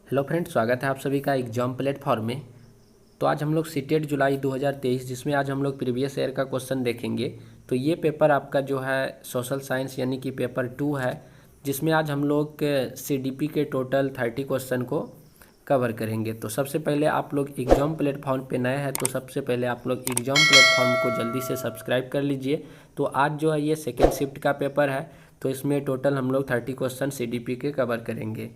Hello friends, स्वागत है आप सभी का एग्जाम प्लेटफॉर्म में। तो आज हम लोग सीटेट जुलाई 2023 जिसमें आज हम लोग प्रीवियस ईयर का क्वेश्चन देखेंगे। तो ये पेपर आपका जो है सोशल साइंस यानी कि पेपर 2 है, जिसमें आज हम लोग सीडीपी के टोटल 30 क्वेश्चन को कवर करेंगे। तो सबसे पहले आप लोग एग्जाम प्लेटफॉर्म पे नए हैं तो सबसे पहले आप लोग एग्जाम प्लेटफॉर्म को जल्दी से सब्सक्राइब कर लीजिए। तो आज जो है ये सेकेंड शिफ्ट का पेपर है, तो इसमें टोटल हम लोग 30 क्वेश्चन सीडीपी के कवर करेंगे।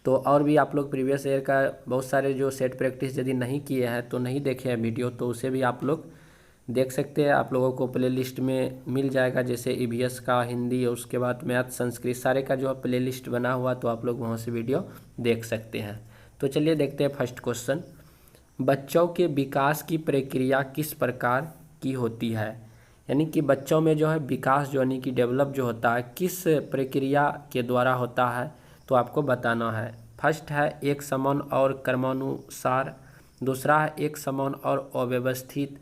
तो और भी आप लोग प्रीवियस ईयर का बहुत सारे जो सेट प्रैक्टिस यदि नहीं किए हैं तो नहीं देखे हैं वीडियो, तो उसे भी आप लोग देख सकते हैं। आप लोगों को प्ले लिस्ट में मिल जाएगा, जैसे ईवीएस का, हिंदी और उसके बाद मैथ, संस्कृत, सारे का जो है प्ले लिस्ट बना हुआ, तो आप लोग वहाँ से वीडियो देख सकते हैं। तो चलिए देखते हैं फर्स्ट क्वेश्चन। बच्चों के विकास की प्रक्रिया किस प्रकार की होती है? यानी कि बच्चों में जो है विकास जो यानी कि डेवलप जो होता है किस प्रक्रिया के द्वारा होता है, तो आपको बताना है। फर्स्ट है एक समान और क्रमानुसार, दूसरा है एक समान और अव्यवस्थित,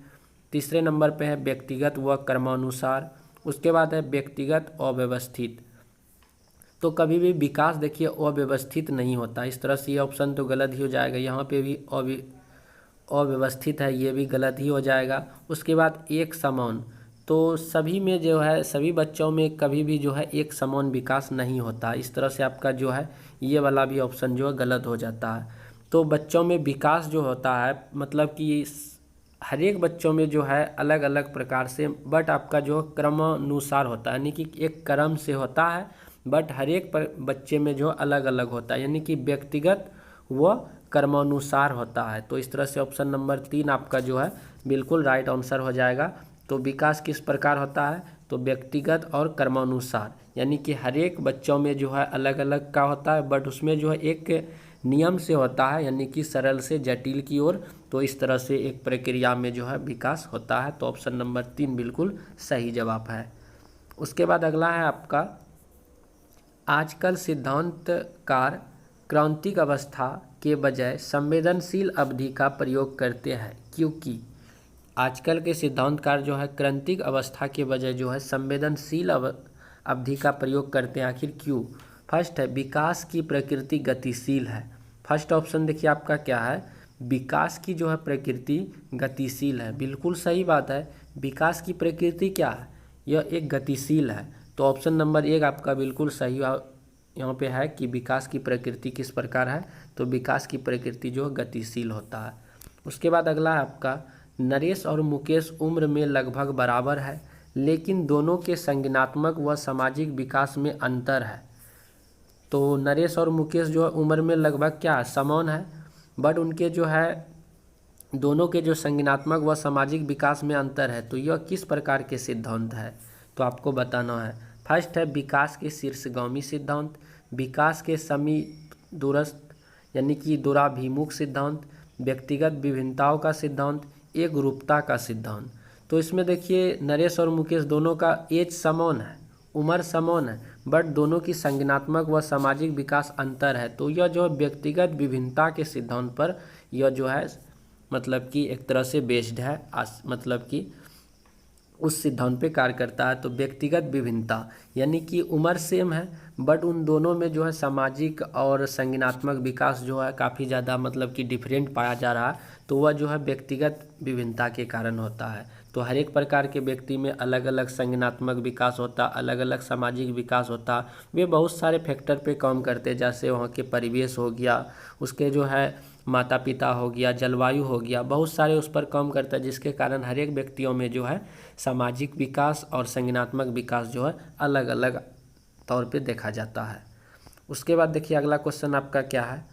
तीसरे नंबर पे है व्यक्तिगत व क्रमानुसार, उसके बाद है व्यक्तिगत अव्यवस्थित। तो कभी भी विकास देखिए अव्यवस्थित नहीं होता, इस तरह से ये ऑप्शन तो गलत ही हो जाएगा। यहाँ पे भी अव्यवस्थित है, ये भी गलत ही हो जाएगा। उसके बाद एक समान, तो सभी में जो है सभी बच्चों में कभी भी जो है एक समान विकास नहीं होता, इस तरह से आपका जो है ये वाला भी ऑप्शन जो है गलत हो जाता है। तो बच्चों में विकास जो होता है मतलब कि हर एक बच्चों में जो है अलग अलग प्रकार से, बट आपका जो क्रमानुसार होता है, यानी कि एक क्रम से होता है, बट हर एक बच्चे में जो अलग अलग होता है, यानी कि व्यक्तिगत व क्रमानुसार होता है। तो इस तरह से ऑप्शन नंबर 3 आपका जो है बिल्कुल राइट आंसर हो जाएगा। तो विकास किस प्रकार होता है, तो व्यक्तिगत और क्रमानुसार, यानी कि हर एक बच्चों में जो है अलग अलग का होता है, बट उसमें जो है एक नियम से होता है, यानी कि सरल से जटिल की ओर। तो इस तरह से एक प्रक्रिया में जो है विकास होता है। तो ऑप्शन नंबर 3 बिल्कुल सही जवाब है। उसके बाद अगला है आपका, आजकल सिद्धांतकार क्रांतिक अवस्था के बजाय संवेदनशील अवधि का प्रयोग करते हैं, क्योंकि आजकल के सिद्धांतकार जो है क्रांतिक अवस्था के बजाय जो है संवेदनशील अवधि का प्रयोग करते हैं, आखिर क्यों? फर्स्ट है विकास की प्रकृति गतिशील है। फर्स्ट ऑप्शन देखिए आपका क्या है, विकास की जो है प्रकृति गतिशील है, बिल्कुल सही बात है। विकास की प्रकृति क्या है, यह एक गतिशील है। तो ऑप्शन नंबर 1 आपका बिल्कुल सही यहाँ पे है कि विकास की प्रकृति किस प्रकार है, तो विकास की प्रकृति जो गतिशील होता है। उसके बाद अगला है आपका, नरेश और मुकेश उम्र में लगभग बराबर है, लेकिन दोनों के संज्ञानात्मक व सामाजिक विकास में अंतर है। तो नरेश और मुकेश जो है उम्र में लगभग क्या है, समान है, बट उनके जो है दोनों के जो संज्ञानात्मक व सामाजिक विकास में अंतर है। तो यह किस प्रकार के सिद्धांत है, तो आपको बताना है। फर्स्ट है विकास के शीर्षगामी सिद्धांत, विकास के समीप दूरस्थ यानी कि दूराभिमुख सिद्धांत, व्यक्तिगत विभिन्नताओं का सिद्धांत, एकरूपता का सिद्धांत। तो इसमें देखिए नरेश और मुकेश दोनों का एज समान है, उम्र समान है, बट दोनों की संज्ञानात्मक व सामाजिक विकास अंतर है। तो यह जो है व्यक्तिगत विभिन्नता के सिद्धांत पर यह जो है मतलब कि एक तरह से बेस्ड है, मतलब कि उस सिद्धांत पे कार्य करता है। तो व्यक्तिगत विभिन्नता यानी कि उम्र सेम है, बट उन दोनों में जो है सामाजिक और संज्ञानात्मक विकास जो है काफ़ी ज़्यादा मतलब कि डिफरेंट पाया जा रहा है, तो वह जो है व्यक्तिगत विभिन्नता के कारण होता है। तो हर एक प्रकार के व्यक्ति में अलग अलग संज्ञानात्मक विकास होता, अलग अलग सामाजिक विकास होता, वे बहुत सारे फैक्टर पे काम करते, जैसे वहाँ के परिवेश हो गया, उसके जो है माता पिता हो गया, जलवायु हो गया, बहुत सारे उस पर काम करता है, जिसके कारण हर एक व्यक्तियों में जो है सामाजिक विकास और संज्ञानात्मक विकास जो है अलग अलग तौर पे देखा जाता है। उसके बाद देखिए अगला क्वेश्चन आपका क्या है,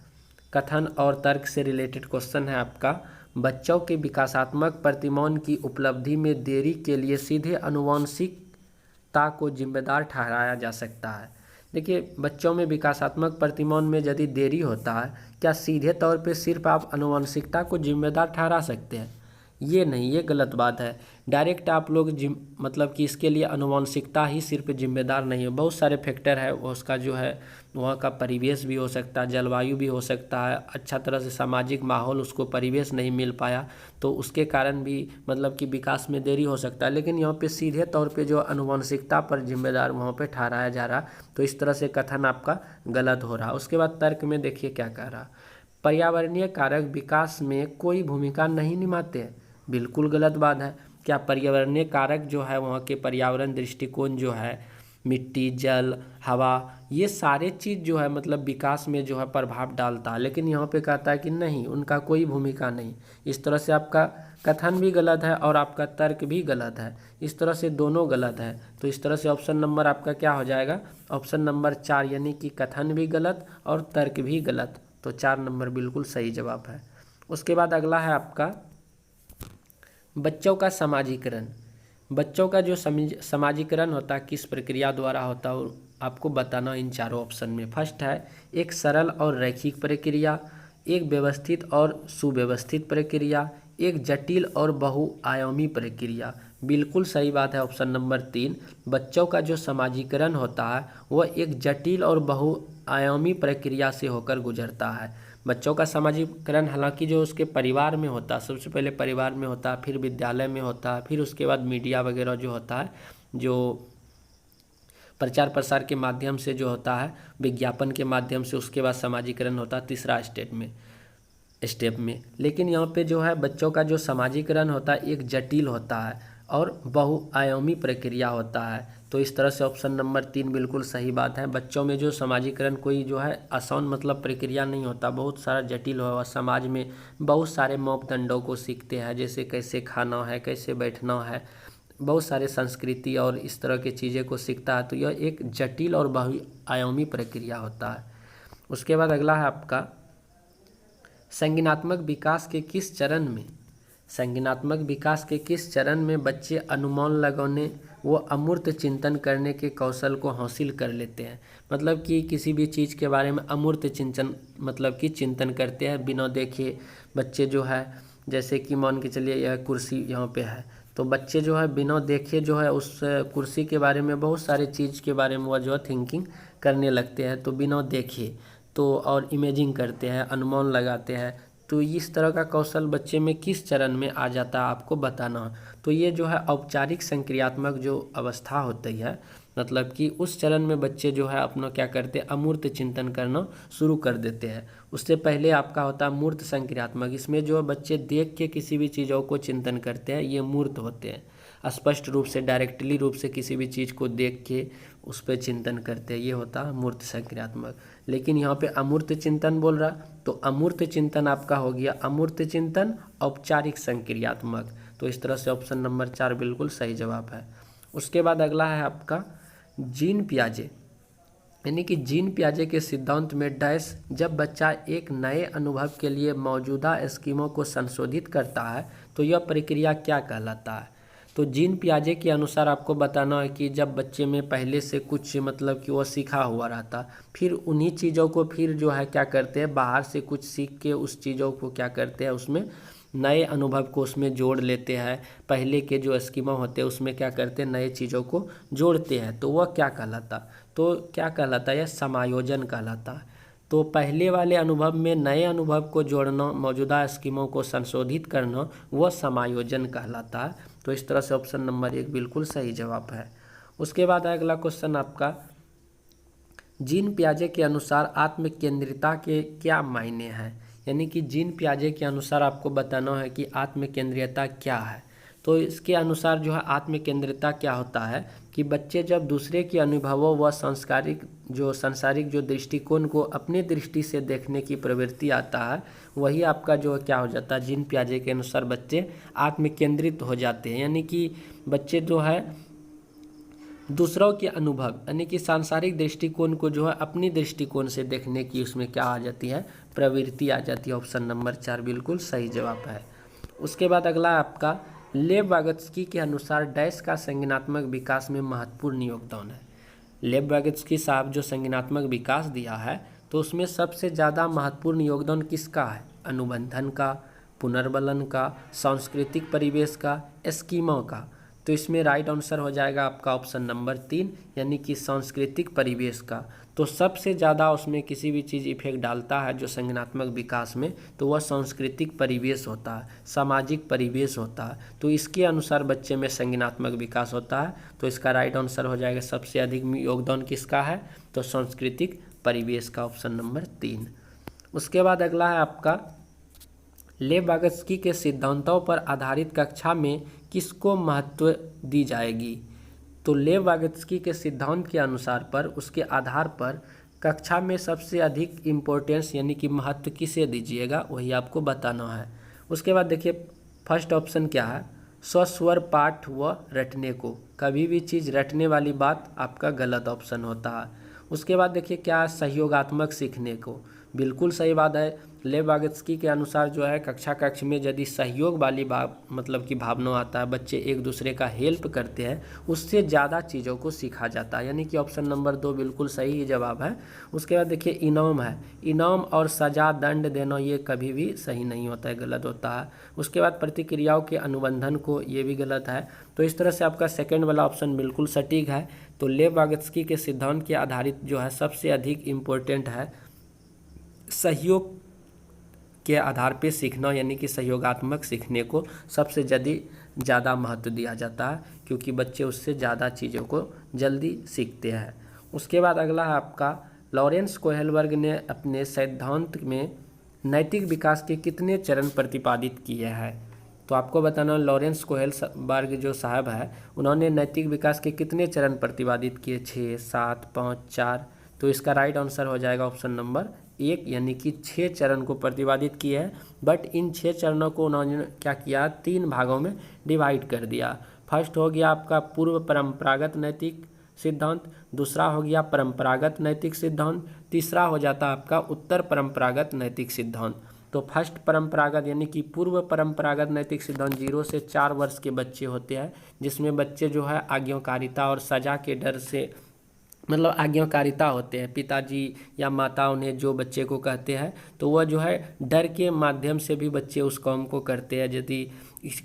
कथन और तर्क से रिलेटेड क्वेश्चन है आपका, बच्चों के विकासात्मक प्रतिमान की उपलब्धि में देरी के लिए सीधे आनुवंशिकता को जिम्मेदार ठहराया जा सकता है। देखिए बच्चों में विकासात्मक प्रतिमान में यदि देरी होता है, क्या सीधे तौर पे सिर्फ आप आनुवंशिकता को जिम्मेदार ठहरा सकते हैं? ये नहीं, ये गलत बात है। डायरेक्ट आप लोग मतलब कि इसके लिए आनुवंशिकता ही सिर्फ जिम्मेदार नहीं है, बहुत सारे फैक्टर है, उसका जो है वहाँ का परिवेश भी हो सकता है, जलवायु भी हो सकता है, अच्छा तरह से सामाजिक माहौल उसको परिवेश नहीं मिल पाया, तो उसके कारण भी मतलब कि विकास में देरी हो सकता है। लेकिन यहाँ पे सीधे तौर पे जो आनुवंशिकता पर जिम्मेदार वहाँ पे ठहराया जा रहा, तो इस तरह से कथन आपका गलत हो रहा। उसके बाद तर्क में देखिए क्या कह रहा, पर्यावरणीय कारक विकास में कोई भूमिका नहीं निभाते हैं। बिल्कुल गलत बात है। क्या पर्यावरणीय कारक जो है वहाँ के पर्यावरण दृष्टिकोण जो है, मिट्टी, जल, हवा, ये सारे चीज़ जो है मतलब विकास में जो है प्रभाव डालता है, लेकिन यहाँ पे कहता है कि नहीं, उनका कोई भूमिका नहीं। इस तरह से आपका कथन भी गलत है और आपका तर्क भी गलत है। इस तरह से दोनों गलत है। तो इस तरह से ऑप्शन नंबर आपका क्या हो जाएगा? ऑप्शन नंबर 4, यानी कि कथन भी गलत और तर्क भी गलत। तो 4 नंबर बिल्कुल सही जवाब है। उसके बाद अगला है आपका बच्चों का समाजीकरण। बच्चों का जो समाजीकरण होता है किस प्रक्रिया द्वारा होता है आपको बताना इन चारों ऑप्शन में। फर्स्ट है एक सरल और रैखिक प्रक्रिया, एक व्यवस्थित और सुव्यवस्थित प्रक्रिया, एक जटिल और बहुआयामी प्रक्रिया। बिल्कुल सही बात है ऑप्शन नंबर 3। बच्चों का जो समाजीकरण होता है वह एक जटिल और बहुआयामी प्रक्रिया से होकर गुजरता है। बच्चों का समाजीकरण हालांकि जो उसके परिवार में होता है, सबसे पहले परिवार में होता है, फिर विद्यालय में होता है, फिर उसके बाद मीडिया वगैरह जो होता है, जो प्रचार प्रसार के माध्यम से जो होता है, विज्ञापन के माध्यम से, उसके बाद समाजीकरण होता है तीसरा स्टेप में। लेकिन यहाँ पे जो है बच्चों का जो समाजीकरण होता है एक जटिल होता है और बहुआयामी प्रक्रिया होता है। तो इस तरह से ऑप्शन नंबर 3 बिल्कुल सही बात है। बच्चों में जो समाजीकरण कोई जो है आसान मतलब प्रक्रिया नहीं होता, बहुत सारा जटिल हुआ। समाज में बहुत सारे मापदंडों को सीखते हैं, जैसे कैसे खाना है, कैसे बैठना है, बहुत सारे संस्कृति और इस तरह की चीज़ें को सीखता है। तो यह एक जटिल और बहुआयामी प्रक्रिया होता है। उसके बाद अगला है आपका संज्ञानात्मक विकास के किस चरण में, संज्ञानात्मक विकास के किस चरण में बच्चे अनुमान लगाने व अमूर्त चिंतन करने के कौशल को हासिल कर लेते हैं। मतलब कि किसी भी चीज़ के बारे में अमूर्त चिंतन मतलब कि चिंतन करते हैं बिना देखे। बच्चे जो है जैसे कि मान के चलिए यह कुर्सी यहाँ पे है, तो बच्चे जो है बिना देखे जो है उस कुर्सी के बारे में बहुत सारे चीज़ के बारे में वह जो है थिंकिंग करने लगते हैं। तो बिना देखे तो और इमेजिंग करते हैं, अनुमान लगाते हैं। तो इस तरह का कौशल बच्चे में किस चरण में आ जाता है आपको बताना। तो ये जो है औपचारिक संक्रियात्मक जो अवस्था होती है, मतलब कि उस चरण में बच्चे जो है अपना क्या करते हैं, अमूर्त चिंतन करना शुरू कर देते हैं। उससे पहले आपका होता है मूर्त संक्रियात्मक। इसमें जो बच्चे देख के किसी भी चीज़ों को चिंतन करते हैं, ये मूर्त होते हैं। स्पष्ट रूप से डायरेक्टली रूप से किसी भी चीज़ को देख के उस पर चिंतन करते हैं, ये होता है मूर्त संक्रियात्मक। लेकिन यहाँ पे अमूर्त चिंतन बोल रहा, तो अमूर्त चिंतन आपका हो गया अमूर्त चिंतन औपचारिक संक्रियात्मक। तो इस तरह से ऑप्शन नंबर 4 बिल्कुल सही जवाब है। उसके बाद अगला है आपका जीन पियाजे, यानी कि जीन पियाजे के सिद्धांत में डैश जब बच्चा एक नए अनुभव के लिए मौजूदा स्कीमों को संशोधित करता है तो यह प्रक्रिया क्या कहलाता है। तो जीन पियाजे के अनुसार आपको बताना है कि जब बच्चे में पहले से कुछ मतलब कि वो सीखा हुआ रहता, फिर उन्हीं चीज़ों को फिर जो है क्या करते हैं, बाहर से कुछ सीख के उस चीज़ों को क्या करते हैं, उसमें नए अनुभव को उसमें जोड़ लेते हैं। पहले के जो स्कीमा होते हैं उसमें क्या करते हैं, नए चीज़ों को जोड़ते हैं। तो वह क्या कहलाता, तो क्या कहलाता है, यह समायोजन कहलाता है। तो पहले वाले अनुभव में नए अनुभव को जोड़ना, मौजूदा स्कीमों को संशोधित करना, वह समायोजन कहलाता है। तो इस तरह से ऑप्शन नंबर 1 बिल्कुल सही जवाब है। उसके बाद अगला क्वेश्चन आपका जीन पियाजे के अनुसार आत्मकेंद्रिता के क्या मायने हैं। यानी कि जीन पियाजे के अनुसार आपको बताना है कि आत्मकेंद्रियता क्या है। तो इसके अनुसार जो है आत्मकेंद्रिता क्या होता है कि बच्चे जब दूसरे के अनुभवों व सांसारिक जो दृष्टिकोण को अपनी दृष्टि से देखने की प्रवृत्ति आता है, वही आपका जो क्या हो जाता है, जीन पियाजे के अनुसार बच्चे आत्मकेंद्रित हो जाते हैं। यानी कि बच्चे जो है दूसरों के अनुभव यानी कि सांसारिक दृष्टिकोण को जो है अपनी दृष्टिकोण से देखने की उसमें क्या आ जाती है, प्रवृत्ति आ जाती है। ऑप्शन नंबर 4 बिल्कुल सही जवाब है। उसके बाद अगला आपका लेव वागत्स्की के अनुसार डैश का संज्ञानात्मक विकास में महत्वपूर्ण योगदान है। लेव वागत्स्की साहब जो संज्ञानात्मक विकास दिया है तो उसमें सबसे ज़्यादा महत्वपूर्ण योगदान किसका है, अनुबंधन का, पुनर्बलन का, सांस्कृतिक परिवेश का, स्कीमा का। तो इसमें राइट आंसर हो जाएगा आपका ऑप्शन नंबर 3 यानी कि सांस्कृतिक परिवेश का। तो सबसे ज़्यादा उसमें किसी भी चीज़ इफेक्ट डालता है जो संज्ञानात्मक विकास में, तो वह सांस्कृतिक परिवेश होता है, सामाजिक परिवेश होता है। तो इसके अनुसार बच्चे में संज्ञानात्मक विकास होता है। तो इसका राइट आंसर हो जाएगा सबसे अधिक योगदान किसका है, तो सांस्कृतिक परिवेश का, ऑप्शन नंबर 3। उसके बाद अगला है आपका लेव वागत्स्की के सिद्धांतों पर आधारित कक्षा में किसको महत्व दी जाएगी। तो लेव वागत्स्की के सिद्धांत के अनुसार पर उसके आधार पर कक्षा में सबसे अधिक इम्पोर्टेंस यानी कि महत्व किसे दीजिएगा, वही आपको बताना है। उसके बाद देखिए फर्स्ट ऑप्शन क्या है, स्वस्वर पाठ व रटने को। कभी भी चीज़ रटने वाली बात आपका गलत ऑप्शन होता है। उसके बाद देखिए क्या है, सहयोगात्मक सीखने को। बिल्कुल सही बात है। लेव वागत्स्की के अनुसार जो है कक्षा कक्ष में यदि सहयोग वाली बात मतलब कि भावना आता है, बच्चे एक दूसरे का हेल्प करते हैं, उससे ज़्यादा चीज़ों को सीखा जाता है, यानी कि ऑप्शन नंबर 2 बिल्कुल सही जवाब है। उसके बाद देखिए इनाम है, इनाम और सजा दंड देना ये कभी भी सही नहीं होता है, गलत होता है। उसके बाद प्रतिक्रियाओं के अनुबंधन को, ये भी गलत है। तो इस तरह से आपका सेकेंड वाला ऑप्शन बिल्कुल सटीक है। तो लेव वागत्स्की के सिद्धांत के आधारित जो है सबसे अधिक इम्पोर्टेंट है सहयोग के आधार पे सीखना, यानी कि सहयोगात्मक सीखने को सबसे ज़्यादा महत्व दिया जाता है, क्योंकि बच्चे उससे ज़्यादा चीज़ों को जल्दी सीखते हैं। उसके बाद अगला है आपका लॉरेंस कोहेलबर्ग ने अपने सिद्धांत में नैतिक विकास के कितने चरण प्रतिपादित किए हैं। तो आपको बताना लॉरेंस कोहेलबर्ग जो साहब है उन्होंने नैतिक विकास के कितने चरण प्रतिपादित किए, 6, 7, 5, 4। तो इसका राइट आंसर हो जाएगा ऑप्शन नंबर 1, यानी कि 6 चरण को प्रतिपादित किए हैं। बट इन 6 चरणों को उन्होंने क्या किया, 3 भागों में डिवाइड कर दिया। फर्स्ट हो गया आपका पूर्व परंपरागत नैतिक सिद्धांत, दूसरा हो गया परंपरागत नैतिक सिद्धांत, तीसरा हो जाता आपका उत्तर परंपरागत नैतिक सिद्धांत। तो फर्स्ट परंपरागत यानी कि पूर्व परंपरागत नैतिक सिद्धांत 0 से 4 वर्ष के बच्चे होते हैं, जिसमें बच्चे जो है आज्ञाकारिता और सजा के डर से मतलब आज्ञाकारिता होते हैं, पिताजी या माता उन्हें जो बच्चे को कहते हैं तो वह जो है डर के माध्यम से भी बच्चे उस काम को करते हैं। यदि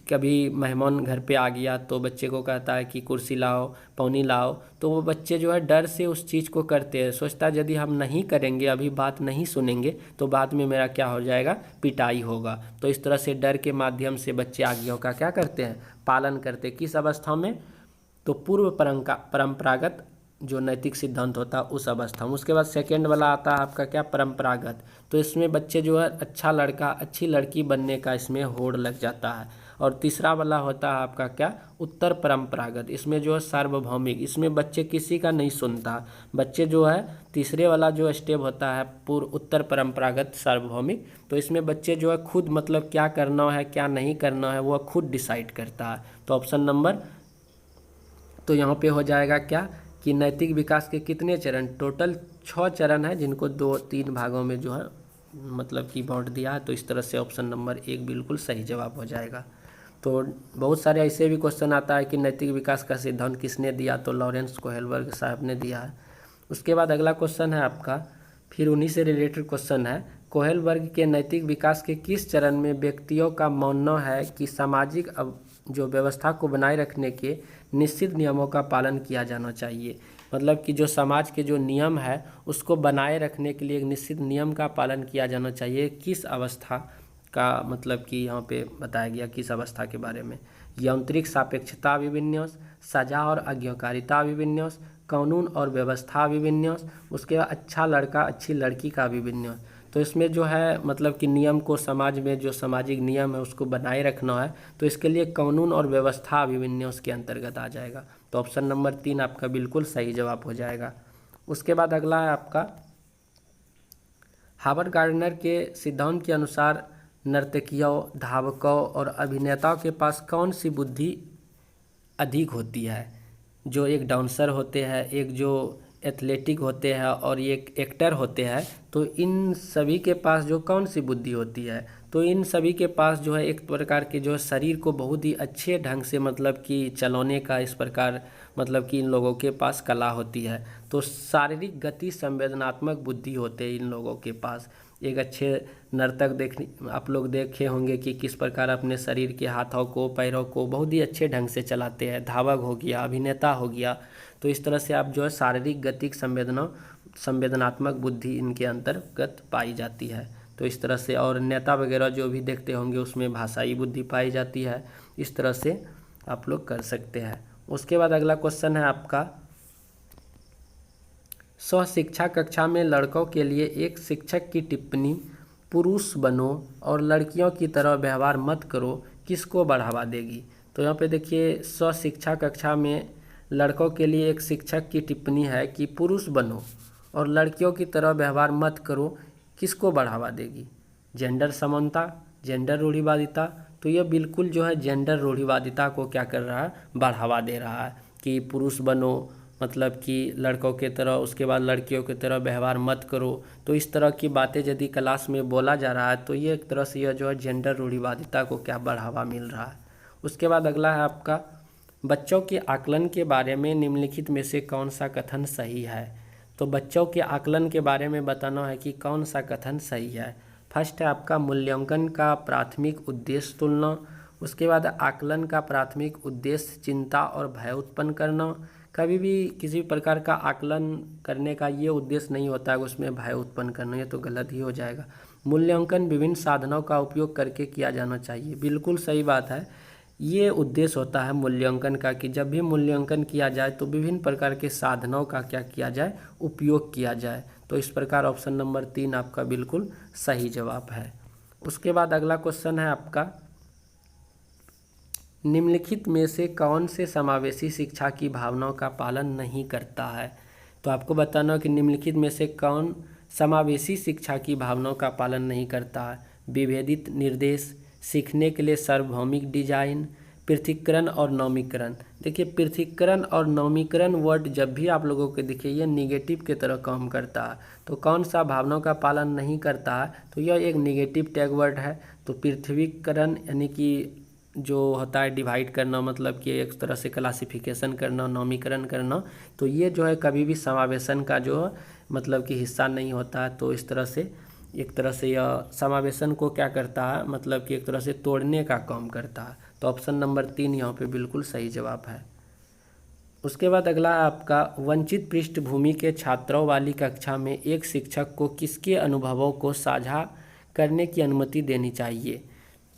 कभी मेहमान घर पे आ गया तो बच्चे को कहता है कि कुर्सी लाओ, पौनी लाओ, तो वो बच्चे जो है डर से उस चीज़ को करते हैं, सोचता है यदि हम नहीं करेंगे, अभी बात नहीं सुनेंगे तो बाद में मेरा क्या हो जाएगा, पिटाई होगा। तो इस तरह से डर के माध्यम से बच्चे आज्ञाओं का क्या करते हैं, पालन करते हैं। किस अवस्था में, तो पूर्व परंपरागत जो नैतिक सिद्धांत होता है उस अवस्था में। उसके बाद सेकेंड वाला आता है आपका क्या, परंपरागत। तो इसमें बच्चे जो है अच्छा लड़का अच्छी लड़की बनने का इसमें होड़ लग जाता है। और तीसरा वाला होता है आपका क्या, उत्तर परंपरागत। इसमें जो है सार्वभौमिक, इसमें बच्चे किसी का नहीं सुनता। बच्चे जो है तीसरे वाला जो स्टेप होता है उत्तर परंपरागत सार्वभौमिक, तो इसमें बच्चे जो है खुद मतलब क्या करना है क्या नहीं करना है वह खुद डिसाइड करता है। तो ऑप्शन नंबर तो यहाँ पे हो जाएगा क्या कि नैतिक विकास के कितने चरण, टोटल 6 चरण है, जिनको 2-3 भागों में जो है मतलब की बांट दिया है। तो इस तरह से ऑप्शन नंबर 1 बिल्कुल सही जवाब हो जाएगा। तो बहुत सारे ऐसे भी क्वेश्चन आता है कि नैतिक विकास का सिद्धांत किसने दिया, तो लॉरेंस कोहेलबर्ग साहब ने दिया है। उसके बाद अगला क्वेश्चन है आपका, फिर उन्हीं से रिलेटेड क्वेश्चन है, कोहेलबर्ग के नैतिक विकास के किस चरण में व्यक्तियों का मानना है कि सामाजिक जो व्यवस्था को बनाए रखने के निश्चित नियमों का पालन किया जाना चाहिए। मतलब कि जो समाज के जो नियम है उसको बनाए रखने के लिए एक निश्चित नियम का पालन किया जाना चाहिए। किस अवस्था का मतलब कि यहाँ पे बताया गया, किस अवस्था के बारे में, यांत्रिक सापेक्षता अभिविन्यास, सजा और आज्ञाकारिता अभिविन्यास, कानून और व्यवस्था अभिविन्यास, उसके बाद अच्छा लड़का अच्छी लड़की का अभिविन्यास। तो इसमें जो है मतलब कि नियम को समाज में जो सामाजिक नियम है उसको बनाए रखना है, तो इसके लिए कानून और व्यवस्था अभिविन्यास के अंतर्गत आ जाएगा। तो ऑप्शन नंबर 3 आपका बिल्कुल सही जवाब हो जाएगा। उसके बाद अगला है आपका, हावर्ड गार्डनर के सिद्धांत के अनुसार नर्तकियों, धावकों और अभिनेताओं के पास कौन सी बुद्धि अधिक होती है। जो एक डांसर होते हैं, एक जो एथलेटिक होते हैं और एक एक्टर होते हैं, तो इन सभी के पास जो कौन सी बुद्धि होती है, तो इन सभी के पास जो है एक प्रकार के जो शरीर को बहुत ही अच्छे ढंग से मतलब कि चलाने का इस प्रकार मतलब कि इन लोगों के पास कला होती है। तो शारीरिक गति संवेदनात्मक बुद्धि होते हैं इन लोगों के पास। एक अच्छे नर्तक आप लोग देखे होंगे कि किस प्रकार अपने शरीर के हाथों को पैरों को बहुत ही अच्छे ढंग से चलाते हैं। धावक हो गया, अभिनेता हो गया, तो इस तरह से आप जो है शारीरिक गतिक संवेदनात्मक बुद्धि इनके अंतर्गत पाई जाती है। तो इस तरह से, और नेता वगैरह जो भी देखते होंगे उसमें भाषाई बुद्धि पाई जाती है। इस तरह से आप लोग कर सकते हैं। उसके बाद अगला क्वेश्चन है आपका, स्व शिक्षा कक्षा में लड़कों के लिए एक शिक्षक की टिप्पणी पुरुष बनो और लड़कियों की तरह व्यवहार मत करो किसको बढ़ावा देगी। तो यहाँ पे देखिए स्व शिक्षा कक्षा में लड़कों के लिए एक शिक्षक की टिप्पणी है कि पुरुष बनो और लड़कियों की तरह व्यवहार मत करो किसको बढ़ावा देगी। जेंडर समानता, जेंडर रूढ़िवादिता, तो यह बिल्कुल जो है जेंडर रूढ़िवादिता को क्या कर रहा है, बढ़ावा दे रहा है कि पुरुष बनो मतलब कि लड़कों के तरह, उसके बाद लड़कियों की तरह व्यवहार मत करो। तो इस तरह की बातें यदि क्लास में बोला जा रहा है तो ये एक तरह से यह जो है जेंडर रूढ़िवादिता को क्या बढ़ावा मिल रहा है। उसके बाद अगला है आपका बच्चों के आकलन के बारे में निम्नलिखित में से कौन सा कथन सही है। तो बच्चों के आकलन के बारे में बताना है कि कौन सा कथन सही है। फर्स्ट है आपका मूल्यांकन का प्राथमिक उद्देश्य तुलना। उसके बाद आकलन का प्राथमिक उद्देश्य चिंता और भय उत्पन्न करना। कभी भी किसी प्रकार का आकलन करने का ये उद्देश्य नहीं होता है उसमें भय उत्पन्न करना, ये तो गलत ही हो जाएगा। मूल्यांकन विभिन्न साधनों का उपयोग करके किया जाना चाहिए, बिल्कुल सही बात है। ये उद्देश्य होता है मूल्यांकन का कि जब भी मूल्यांकन किया जाए तो विभिन्न प्रकार के साधनों का क्या किया जाए, उपयोग किया जाए। तो इस प्रकार ऑप्शन नंबर 3 आपका बिल्कुल सही जवाब है। उसके बाद अगला क्वेश्चन है आपका निम्नलिखित में से कौन से समावेशी शिक्षा की भावनाओं का पालन नहीं करता है। तो आपको बताना है कि निम्नलिखित में से कौन समावेशी शिक्षा की भावनाओं का पालन नहीं करता है। विभेदित निर्देश, सीखने के लिए सार्वभौमिक डिजाइन, पृथकीकरण और नौमीकरण। देखिए पृथकीकरण और नौमीकरण वर्ड जब भी आप लोगों को दिखे ये निगेटिव के तरह काम करता है। तो कौन सा भावनाओं का पालन नहीं करता है, तो यह एक निगेटिव टैग वर्ड है। तो पृथकीकरण यानी कि जो होता है डिवाइड करना, मतलब कि एक तरह से क्लासिफिकेशन करना, नौमीकरण करना, तो ये जो है कभी भी समावेशन का जो मतलब कि हिस्सा नहीं होता है। तो इस तरह से एक तरह से यह समावेशन को क्या करता है, मतलब कि एक तरह से तोड़ने का काम करता है। तो ऑप्शन नंबर 3 यहाँ पे बिल्कुल सही जवाब है। उसके बाद अगला आपका वंचित पृष्ठभूमि के छात्रों वाली कक्षा में एक शिक्षक को किसके अनुभवों को साझा करने की अनुमति देनी चाहिए।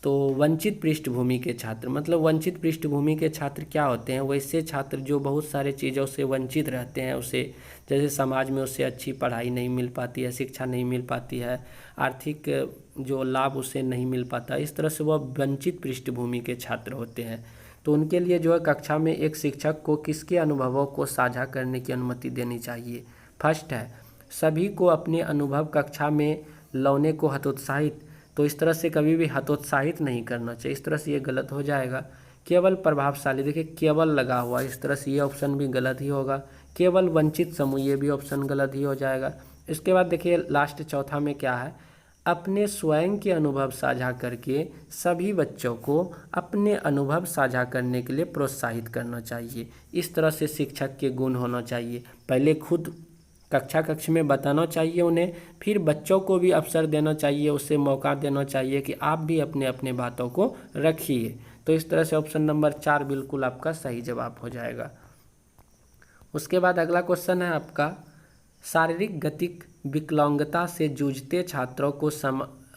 तो वंचित पृष्ठभूमि के छात्र, मतलब वंचित पृष्ठभूमि के छात्र क्या होते हैं, वैसे छात्र जो बहुत सारे चीज़ों से वंचित रहते हैं, उसे जैसे समाज में उससे अच्छी पढ़ाई नहीं मिल पाती है, शिक्षा नहीं मिल पाती है, आर्थिक जो लाभ उसे नहीं मिल पाता, इस तरह से वह वंचित पृष्ठभूमि के छात्र होते हैं। तो उनके लिए जो है कक्षा में एक शिक्षक को किसके अनुभवों को साझा करने की अनुमति देनी चाहिए। फर्स्ट है सभी को अपने अनुभव कक्षा में लाने को हतोत्साहित। तो इस तरह से कभी भी हतोत्साहित नहीं करना चाहिए, इस तरह से ये गलत हो जाएगा। केवल प्रभावशाली, देखिए केवल लगा हुआ, इस तरह से ये ऑप्शन भी गलत ही होगा। केवल वंचित समूह, ये भी ऑप्शन गलत ही हो जाएगा। इसके बाद देखिए लास्ट चौथा में क्या है, अपने स्वयं के अनुभव साझा करके सभी बच्चों को अपने अनुभव साझा करने के लिए प्रोत्साहित करना चाहिए। इस तरह से शिक्षक के गुण होना चाहिए, पहले खुद कक्षा में बताना चाहिए उन्हें, फिर बच्चों को भी अवसर देना चाहिए, उससे मौका देना चाहिए कि आप भी अपने अपने बातों को रखिए। तो इस तरह से ऑप्शन नंबर 4 बिल्कुल आपका सही जवाब हो जाएगा। उसके बाद अगला क्वेश्चन है आपका शारीरिक गतिक विकलांगता से जूझते छात्रों को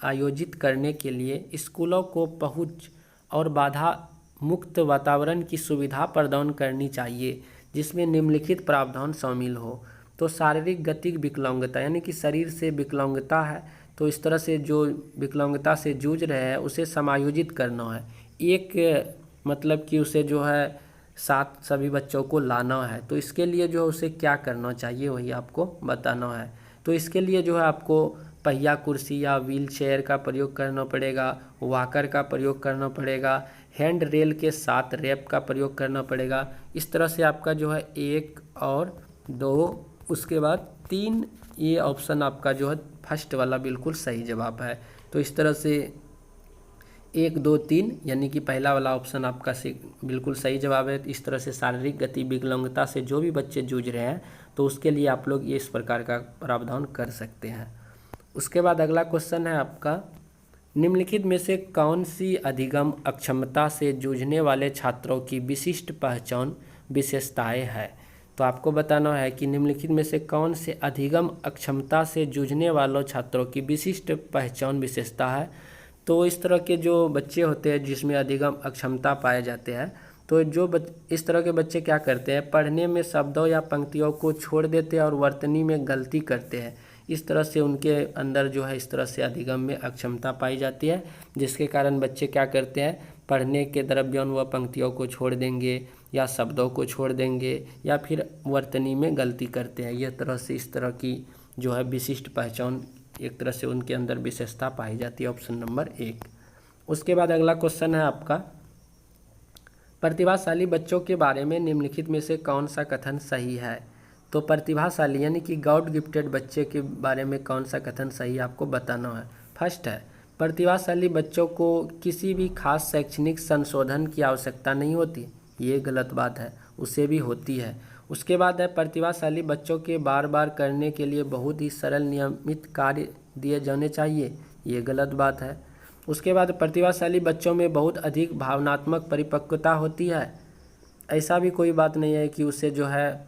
आयोजित करने के लिए स्कूलों को पहुंच और बाधा मुक्त वातावरण की सुविधा प्रदान करनी चाहिए जिसमें निम्नलिखित प्रावधान शामिल हो। तो शारीरिक गतिक विकलांगता यानी कि शरीर से विकलांगता है, तो इस तरह से जो विकलांगता से जूझ रहे हैं उसे समायोजित करना है, एक मतलब कि उसे जो है साथ सभी बच्चों को लाना है। तो इसके लिए जो है उसे क्या करना चाहिए वही आपको बताना है। तो इसके लिए जो है आपको पहिया कुर्सी या व्हील चेयर का प्रयोग करना पड़ेगा, वॉकर का प्रयोग करना पड़ेगा, हैंड रेल के साथ रैप का प्रयोग करना पड़ेगा। इस तरह से आपका जो है 1 और 2 उसके बाद 3, ये ऑप्शन आपका जो है फर्स्ट वाला बिल्कुल सही जवाब है। तो इस तरह से 1, 2, 3 यानी कि पहला वाला ऑप्शन आपका बिल्कुल सही जवाब है। इस तरह से शारीरिक गति विकलांगता से जो भी बच्चे जूझ रहे हैं तो उसके लिए आप लोग ये इस प्रकार का प्रावधान कर सकते हैं। उसके बाद अगला क्वेश्चन है आपका निम्नलिखित में से कौन सी अधिगम अक्षमता से जूझने वाले छात्रों की विशिष्ट पहचान विशेषताएं हैं। तो आपको बताना है कि निम्नलिखित में से कौन से अधिगम अक्षमता से जूझने वालों छात्रों की विशिष्ट पहचान विशेषता है। तो इस तरह के जो बच्चे होते हैं जिसमें अधिगम अक्षमता पाए जाते हैं तो इस तरह के बच्चे क्या करते हैं, पढ़ने में शब्दों या पंक्तियों को छोड़ देते हैं और वर्तनी में गलती करते हैं। इस तरह से उनके अंदर जो है इस तरह से अधिगम में अक्षमता पाई जाती है, जिसके कारण बच्चे क्या करते हैं, पढ़ने के द्रव्यों व पंक्तियों को छोड़ देंगे या शब्दों को छोड़ देंगे या फिर वर्तनी में गलती करते हैं। यह तरह से इस तरह की जो है विशिष्ट पहचान, एक तरह से उनके अंदर विशेषता पाई जाती है। Option number 1। उसके बाद अगला क्वेश्चन है आपका, प्रतिभाशाली बच्चों के बारे में निम्नलिखित में से कौन सा कथन सही है। तो प्रतिभाशाली यानी कि गॉड गिफ्टेड बच्चे के बारे में कौन सा कथन सही आपको बताना है। फर्स्ट है, प्रतिभाशाली बच्चों को किसी भी खास शैक्षणिक संशोधन की आवश्यकता नहीं होती। ये गलत बात है, उसे भी होती है। उसके बाद है, प्रतिभाशाली बच्चों के बार बार करने के लिए बहुत ही सरल नियमित कार्य दिए जाने चाहिए। ये गलत बात है। उसके बाद प्रतिभाशाली बच्चों में बहुत अधिक भावनात्मक परिपक्वता होती है। ऐसा भी कोई बात नहीं है कि उसे जो है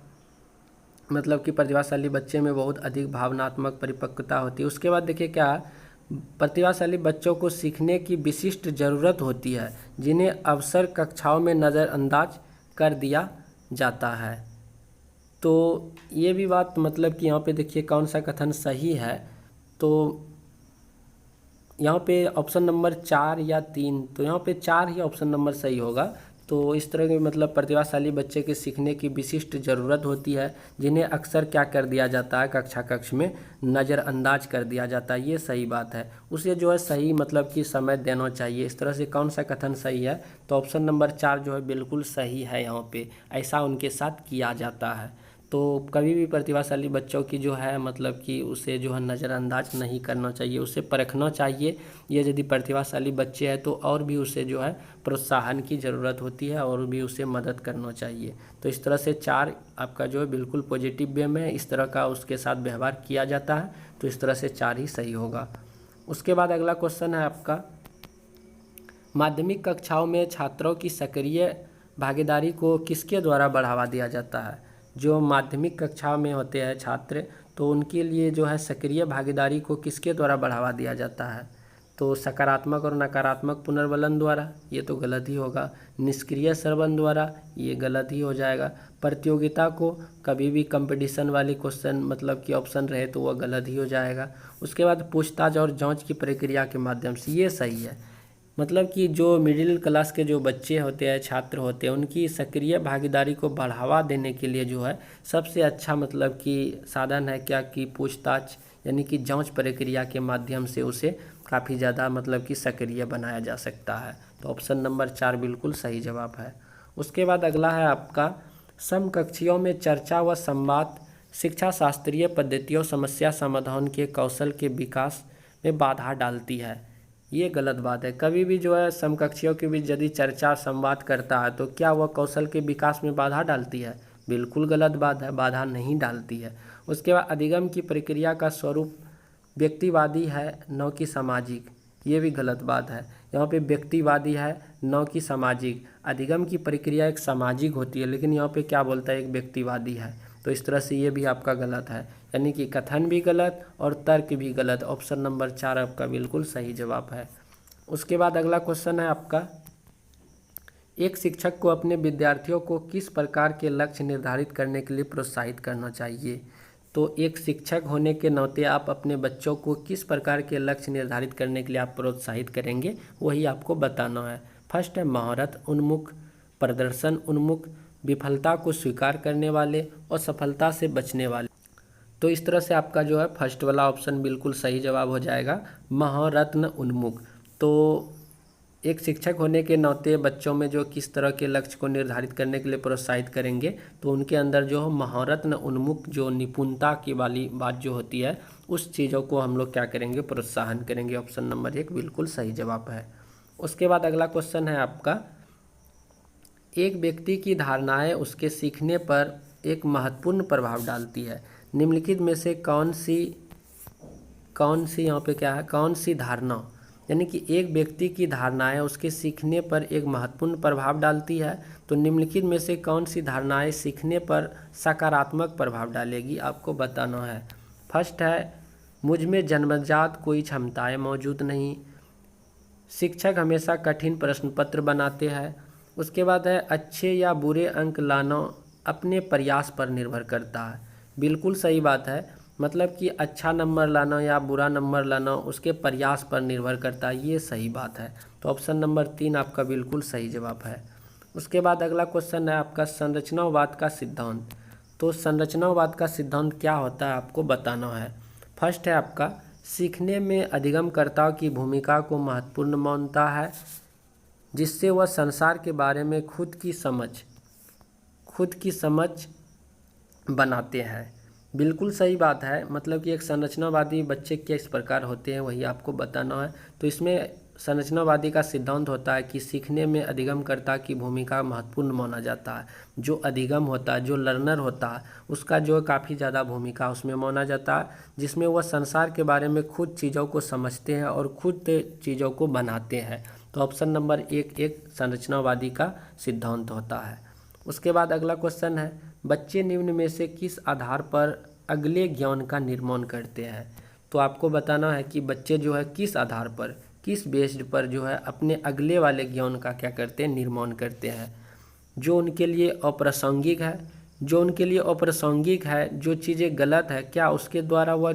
मतलब कि प्रतिभाशाली बच्चे में बहुत अधिक भावनात्मक परिपक्वता होती है। उसके बाद देखिए क्या, प्रतिभाशाली बच्चों को सीखने की विशिष्ट ज़रूरत होती है, जिन्हें अवसर कक्षाओं में नज़रअंदाज कर दिया जाता है। तो ये भी बात मतलब कि यहाँ पे देखिए कौन सा कथन सही है। तो यहाँ पे ऑप्शन नंबर 4 या 3, तो यहाँ पे 4 ही ऑप्शन नंबर सही होगा। तो इस तरह के मतलब प्रतिभाशाली बच्चे के सीखने की विशिष्ट ज़रूरत होती है, जिन्हें अक्सर क्या कर दिया जाता है, कक्ष में नज़रअंदाज कर दिया जाता है। ये सही बात है, उसे जो है सही मतलब कि समय देना चाहिए। इस तरह से कौन सा कथन सही है, तो ऑप्शन नंबर 4 जो है बिल्कुल सही है। यहाँ पे ऐसा उनके साथ किया जाता है। तो कभी भी प्रतिभाशाली बच्चों की जो है मतलब कि उसे जो है नज़रअंदाज नहीं करना चाहिए, उसे परखना चाहिए। ये यदि प्रतिभाशाली बच्चे हैं तो और भी उसे जो है प्रोत्साहन की ज़रूरत होती है और भी उसे मदद करना चाहिए। तो इस तरह से 4 आपका जो है बिल्कुल पॉजिटिव वे में इस तरह का उसके साथ व्यवहार किया जाता है। तो इस तरह से 4 ही सही होगा। उसके बाद अगला क्वेश्चन है आपका, माध्यमिक कक्षाओं में छात्रों की सक्रिय भागीदारी को किसके द्वारा बढ़ावा दिया जाता है। जो माध्यमिक कक्षा में होते हैं छात्र, तो उनके लिए जो है सक्रिय भागीदारी को किसके द्वारा बढ़ावा दिया जाता है। तो सकारात्मक और नकारात्मक पुनर्वलन द्वारा, ये तो गलत ही होगा। निष्क्रिय श्रवण द्वारा, ये गलत ही हो जाएगा। प्रतियोगिता को, कभी भी कंपटीशन वाली क्वेश्चन मतलब कि ऑप्शन रहे तो वह गलत ही हो जाएगा। उसके बाद पूछताछ और जांच की प्रक्रिया के माध्यम से, ये सही है। मतलब कि जो मिडिल क्लास के जो बच्चे होते हैं, छात्र होते हैं, उनकी सक्रिय भागीदारी को बढ़ावा देने के लिए जो है सबसे अच्छा मतलब कि साधन है क्या कि पूछताछ यानी कि जांच प्रक्रिया के माध्यम से उसे काफ़ी ज़्यादा मतलब कि सक्रिय बनाया जा सकता है। तो ऑप्शन नंबर 4 बिल्कुल सही जवाब है। उसके बाद अगला है आपका, समकक्षियों में चर्चा व संवाद शिक्षा शास्त्रीय पद्धतियों समस्या समाधान के कौशल के विकास में बाधा डालती है। ये गलत बात है। कभी भी जो है समकक्षियों के बीच यदि चर्चा संवाद करता है तो क्या वह कौशल के विकास में बाधा डालती है। बिल्कुल गलत बात है, बाधा नहीं डालती है। उसके बाद अधिगम की प्रक्रिया का स्वरूप व्यक्तिवादी है न कि सामाजिक, ये भी गलत बात है। यहाँ पे व्यक्तिवादी है न कि सामाजिक। अधिगम की प्रक्रिया एक सामाजिक होती है, लेकिन यहाँ पे क्या बोलता है, एक व्यक्तिवादी है। तो इस तरह से ये भी आपका गलत है, यानी कि कथन भी गलत और तर्क भी गलत। ऑप्शन नंबर 4 आपका बिल्कुल सही जवाब है। उसके बाद अगला क्वेश्चन है आपका, एक शिक्षक को अपने विद्यार्थियों को किस प्रकार के लक्ष्य निर्धारित करने के लिए प्रोत्साहित करना चाहिए। तो एक शिक्षक होने के नाते आप अपने बच्चों को किस प्रकार के लक्ष्य निर्धारित करने के लिए आप प्रोत्साहित करेंगे, वही आपको बताना है। फर्स्ट है महारत उन्मुख, प्रदर्शन उन्मुख, विफलता को स्वीकार करने वाले और सफलता से बचने वाले। तो इस तरह से आपका जो है फर्स्ट वाला ऑप्शन बिल्कुल सही जवाब हो जाएगा, महारत्न उन्मुख। तो एक शिक्षक होने के नाते बच्चों में जो किस तरह के लक्ष्य को निर्धारित करने के लिए प्रोत्साहित करेंगे, तो उनके अंदर जो महारत्न उन्मुख जो निपुणता की वाली बात जो होती है, उस चीज़ों को हम लोग क्या करेंगे, प्रोत्साहन करेंगे। ऑप्शन नंबर 1 बिल्कुल सही जवाब है। उसके बाद अगला क्वेश्चन है आपका, एक व्यक्ति की धारणाएं उसके सीखने पर एक महत्वपूर्ण प्रभाव डालती है। निम्नलिखित में से कौन सी यहाँ पे क्या है, कौन सी धारणा, यानी कि एक व्यक्ति की धारणाएं उसके सीखने पर एक महत्वपूर्ण प्रभाव डालती है। तो निम्नलिखित में से कौन सी धारणाएं सीखने पर सकारात्मक प्रभाव डालेगी, आपको बताना है। फर्स्ट है, मुझ में जन्मजात कोई क्षमताएं मौजूद नहीं, शिक्षक हमेशा कठिन प्रश्न पत्र बनाते हैं, उसके बाद है अच्छे या बुरे अंक लाना अपने प्रयास पर निर्भर करता है। बिल्कुल सही बात है, मतलब कि अच्छा नंबर लाना या बुरा नंबर लाना उसके प्रयास पर निर्भर करता है, ये सही बात है। तो ऑप्शन नंबर 3 आपका बिल्कुल सही जवाब है। उसके बाद अगला क्वेश्चन है आपका संरचनावाद का सिद्धांत। तो संरचनावाद का सिद्धांत क्या होता है आपको बताना है। फर्स्ट है आपका सीखने में अधिगमकर्ताओं की भूमिका को महत्वपूर्ण मानता है, जिससे वह संसार के बारे में खुद की समझ बनाते हैं। बिल्कुल सही बात है, मतलब कि एक संरचनावादी बच्चे किस प्रकार होते हैं वही आपको बताना है। तो इसमें संरचनावादी का सिद्धांत होता है कि सीखने में अधिगमकर्ता की भूमिका महत्वपूर्ण माना जाता है। जो अधिगम होता है, जो लर्नर होता है, उसका जो काफ़ी ज़्यादा भूमिका उसमें माना जाता है, जिसमें वह संसार के बारे में खुद चीज़ों को समझते हैं और खुद चीज़ों को बनाते हैं। तो ऑप्शन नंबर 1 एक संरचनावादी का सिद्धांत होता है। उसके बाद अगला क्वेश्चन है बच्चे निम्न में से किस आधार पर अगले ज्ञान का निर्माण करते हैं। तो आपको बताना है कि बच्चे जो है किस आधार पर, किस बेस्ड पर जो है अपने अगले वाले ज्ञान का क्या करते हैं, निर्माण करते हैं। जो उनके लिए अप्रासंगिक है, जो चीज़ें गलत है, क्या उसके द्वारा वह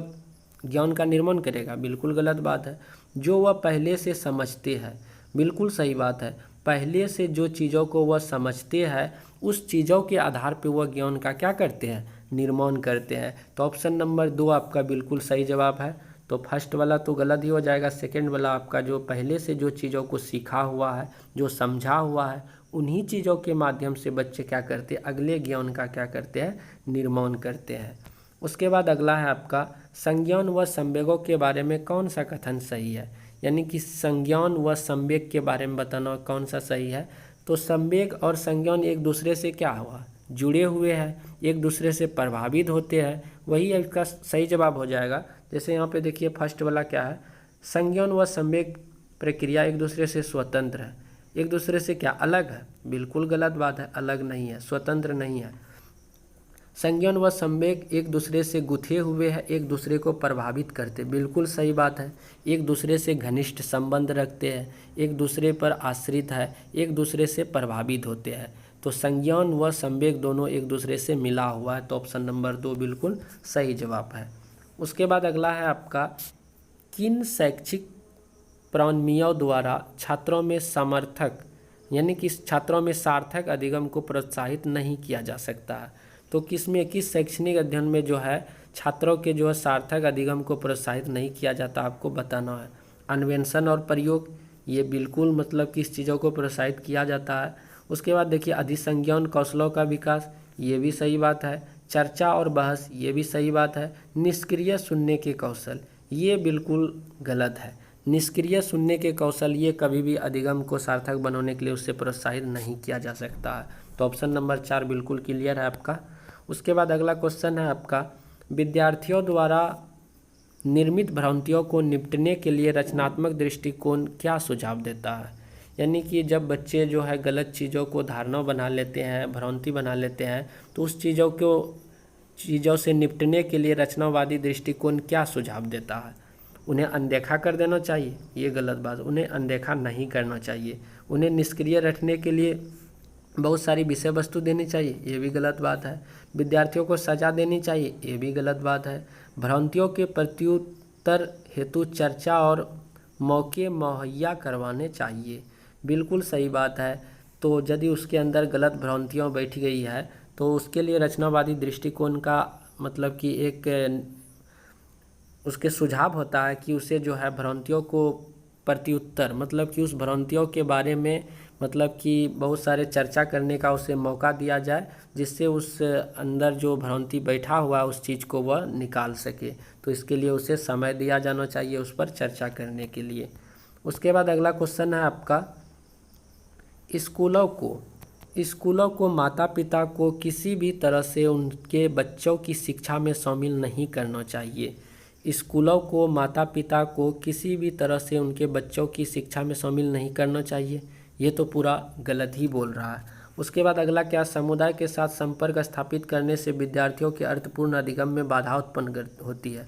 ज्ञान का निर्माण करेगा? बिल्कुल गलत बात है। जो वह पहले से समझते हैं, बिल्कुल सही बात है। पहले से जो चीज़ों को वह समझते हैं उस चीज़ों के आधार पर वह ज्ञान का क्या करते हैं, निर्माण करते हैं। तो ऑप्शन नंबर 2 आपका बिल्कुल सही जवाब है। तो फर्स्ट वाला तो गलत ही हो जाएगा, सेकंड वाला आपका जो पहले से जो चीज़ों को सीखा हुआ है, जो समझा हुआ है, उन्हीं चीज़ों के माध्यम से बच्चे क्या करते हैं, अगले ज्ञान का क्या करते हैं, निर्माण करते हैं। उसके बाद अगला है आपका संज्ञान व संवेगों के बारे में कौन सा कथन सही है। यानी कि संज्ञान व संवेग के बारे में बताना कौन सा सही है। तो संवेग और संज्ञान एक दूसरे से क्या हुआ, जुड़े हुए हैं, एक दूसरे से प्रभावित होते हैं, वही इसका सही जवाब हो जाएगा। जैसे यहाँ पे देखिए फर्स्ट वाला क्या है, संज्ञान व संवेग प्रक्रिया एक दूसरे से स्वतंत्र है, एक दूसरे से क्या अलग है। बिल्कुल गलत बात है, अलग नहीं है, स्वतंत्र नहीं है। संज्ञान व संवेग एक दूसरे से गुथे हुए हैं, एक दूसरे को प्रभावित करते, बिल्कुल सही बात है। एक दूसरे से घनिष्ठ संबंध रखते हैं, एक दूसरे पर आश्रित है, एक दूसरे से प्रभावित होते हैं। तो संज्ञान व संवेग दोनों एक दूसरे से मिला हुआ है। तो ऑप्शन नंबर 2 बिल्कुल सही जवाब है। उसके बाद अगला है आपका किन शैक्षिक प्रणालियों द्वारा छात्रों में सार्थक अधिगम को प्रोत्साहित नहीं किया जा सकता है। तो किस शैक्षणिक अध्ययन में जो है छात्रों के जो है सार्थक अधिगम को प्रोत्साहित नहीं किया जाता, आपको बताना है। अन्वेषण और प्रयोग, ये बिल्कुल मतलब किस चीज़ों को प्रोत्साहित किया जाता है। उसके बाद देखिए अधिसंज्ञान कौशलों का विकास, ये भी सही बात है। चर्चा और बहस, ये भी सही बात है। निष्क्रिय सुनने के कौशल, ये बिल्कुल गलत है। निष्क्रिय सुनने के कौशल ये कभी भी अधिगम को सार्थक बनाने के लिए उससे प्रोत्साहित नहीं किया जा सकता है। तो ऑप्शन नंबर 4 बिल्कुल क्लियर है आपका। उसके बाद अगला क्वेश्चन है आपका विद्यार्थियों द्वारा निर्मित भ्रांतियों को निपटने के लिए रचनात्मक दृष्टिकोण क्या सुझाव देता है। यानी कि जब बच्चे जो है गलत चीज़ों को धारणा बना लेते हैं, भ्रांति बना लेते हैं, तो उस चीज़ों से निपटने के लिए रचनावादी दृष्टिकोण क्या सुझाव देता है। उन्हें अनदेखा कर देना चाहिए, ये गलत बात। उन्हें अनदेखा नहीं करना चाहिए। उन्हें निष्क्रिय रखने के लिए बहुत सारी विषय वस्तु देनी चाहिए, ये भी गलत बात है। विद्यार्थियों को सजा देनी चाहिए, ये भी गलत बात है। भ्रांतियों के प्रत्युत्तर हेतु चर्चा और मौके मुहैया करवाने चाहिए, बिल्कुल सही बात है। तो यदि उसके अंदर गलत भ्रांतियाँ बैठ गई है तो उसके लिए रचनावादी दृष्टिकोण का मतलब कि एक उसके सुझाव होता है कि उसे जो है भ्रांतियों को प्रत्युत्तर मतलब कि उस भ्रांतियों के बारे में मतलब कि बहुत सारे चर्चा करने का उसे मौका दिया जाए, जिससे उस अंदर जो भ्रांति बैठा हुआ है उस चीज़ को वह निकाल सके। तो इसके लिए उसे समय दिया जाना चाहिए उस पर चर्चा करने के लिए। उसके बाद अगला क्वेश्चन है आपका स्कूलों को माता पिता को किसी भी तरह से उनके बच्चों की शिक्षा में शामिल नहीं करना चाहिए। स्कूलों को माता पिता को किसी भी तरह से उनके बच्चों की शिक्षा में शामिल नहीं करना चाहिए, ये तो पूरा गलत ही बोल रहा है। उसके बाद अगला क्या, समुदाय के साथ संपर्क स्थापित करने से विद्यार्थियों के अर्थपूर्ण अधिगम में बाधा उत्पन्न होती है।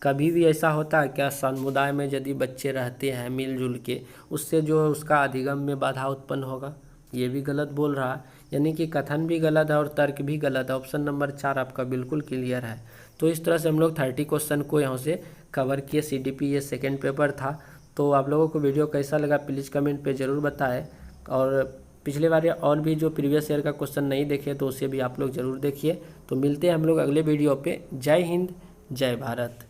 कभी भी ऐसा होता है क्या, समुदाय में यदि बच्चे रहते हैं मिलजुल के, उससे जो उसका अधिगम में बाधा उत्पन्न होगा? ये भी गलत बोल रहा है, यानी कि कथन भी गलत है और तर्क भी गलत है। ऑप्शन नंबर 4 आपका बिल्कुल क्लियर है। तो इस तरह से हम लोग 30 क्वेश्चन को यहाँ से कवर किए। CDP ये सेकेंड पेपर था। तो आप लोगों को वीडियो कैसा लगा प्लीज़ कमेंट पे ज़रूर बताएं, और पिछले बार और भी जो प्रीवियस ईयर का क्वेश्चन नहीं देखे तो उसे भी आप लोग ज़रूर देखिए। तो मिलते हैं हम लोग अगले वीडियो पे। जय हिंद, जय भारत।